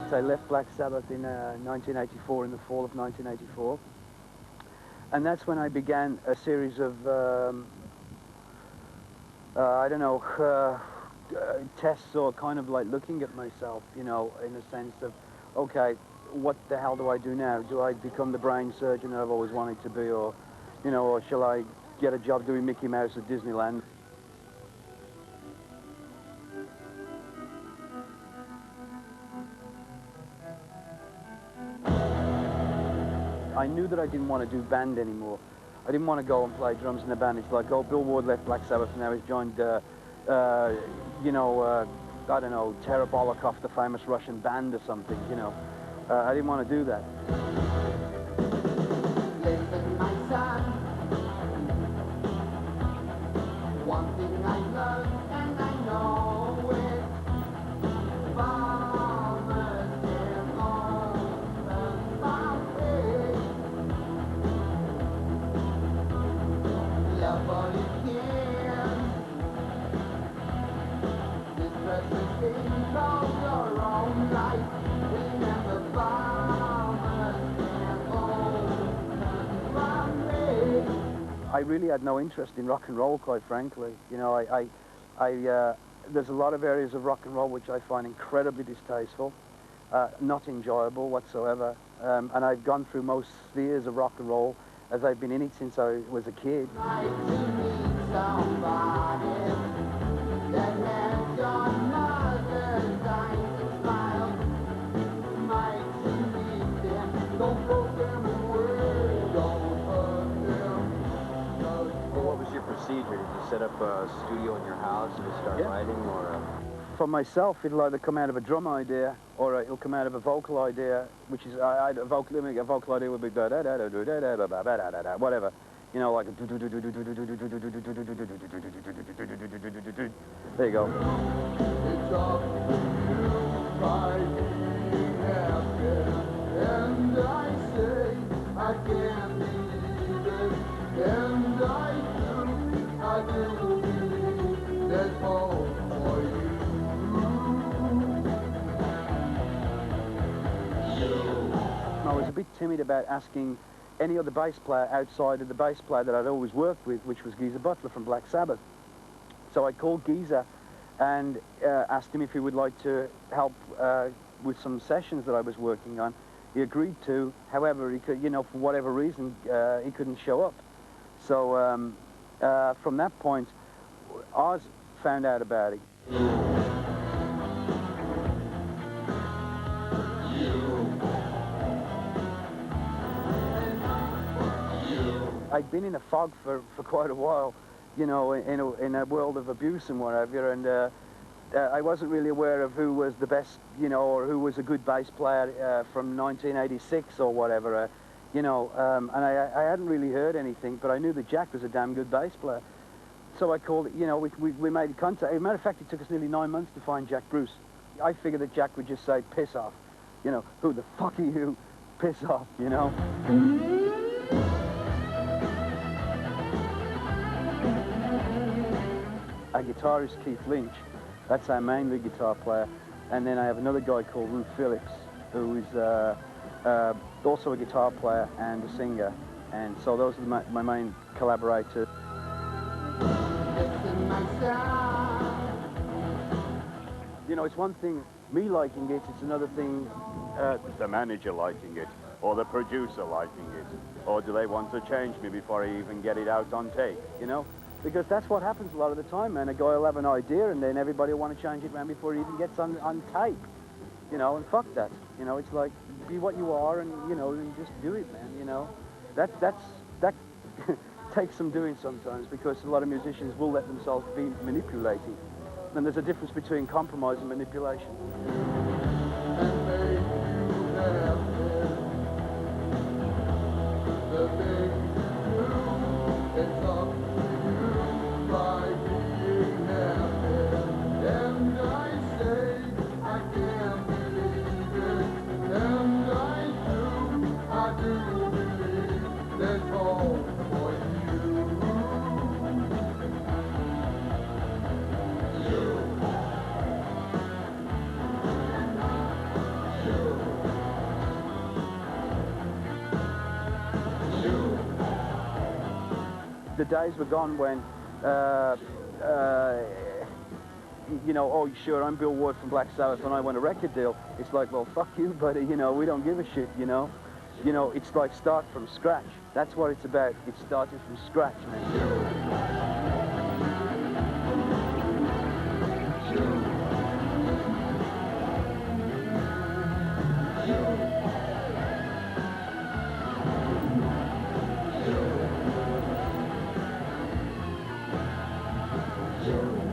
fact, I left Black Sabbath in 1984, in the fall of 1984. And that's when I began a series of, I don't know, tests, or kind of like looking at myself, you know, in a sense of, okay, what the hell do I do now? Do I become the brain surgeon that I've always wanted to be, or, you know, or shall I get a job doing Mickey Mouse at Disneyland? I knew that I didn't want to do band anymore. I didn't want to go and play drums in a band. It's like, oh, Bill Ward left Black Sabbath and now he's joined, you know, I don't know, Terabolikov, the famous Russian band or something, you know. I didn't want to do that. Listen, my son, one thing I learned and I know it, farmers can often find it. Love all you can, this precious thing called your own life. Remember, farmers can often find it. I really had no interest in rock and roll, quite frankly. You know, there's a lot of areas of rock and roll which I find incredibly distasteful, not enjoyable whatsoever. And I've gone through most spheres of rock and roll as I've been in it since I was a kid. Like to meet somebody that has your mother's eyes and smile. Might you meet them? Don't throw them away, don't hurt them. Well, what was your procedure? Did you set up a studio in your house and just start writing, or? For myself, it'll either come out of a drum idea or it'll come out of a vocal idea, which is a vocal idea would be da da da da da da da da da da da, whatever, you know, like a there you go. It's up to you by being happy, and I say I can't believe it, and I do believe there's hope for you. I was a bit timid about asking any other bass player outside of the bass player that I'd always worked with, which was Geezer Butler from Black Sabbath. So I called Geezer and asked him if he would like to help with some sessions that I was working on. He agreed to. However, he could, you know, for whatever reason, he couldn't show up. So from that point, Oz found out about it. I'd been in a fog for quite a while, you know, in a world of abuse and whatever, and I wasn't really aware of who was the best, you know, or who was a good bass player from 1986 or whatever, you know, and I hadn't really heard anything, but I knew that Jack was a damn good bass player. So I called it, you know, we made contact. As a matter of fact, it took us nearly 9 months to find Jack Bruce. I figured that Jack would just say, piss off. You know, who the fuck are you? Piss off, you know? Our guitarist, Keith Lynch, that's our main lead guitar player. And then I have another guy called Ruth Phillips, who is also a guitar player and a singer. And so those are my main collaborators. You know, it's one thing me liking it, it's another thing the manager liking it, or the producer liking it, or do they want to change me before I even get it out on tape, you know? Because that's what happens a lot of the time, man. A guy will have an idea and then everybody will want to change it around before it even gets on tape, you know, and fuck that. You know, it's like, be what you are and, you know, and just do it, man, you know? That takes some doing sometimes, because a lot of musicians will let themselves be manipulated. And there's a difference between compromise and manipulation. the days were gone when, you know, oh, sure, I'm Bill Ward from Black Sabbath and I want a record deal. It's like, well, fuck you, buddy, you know, we don't give a shit, you know. You know, it's like start from scratch. That's what it's about. It started from scratch, man. You.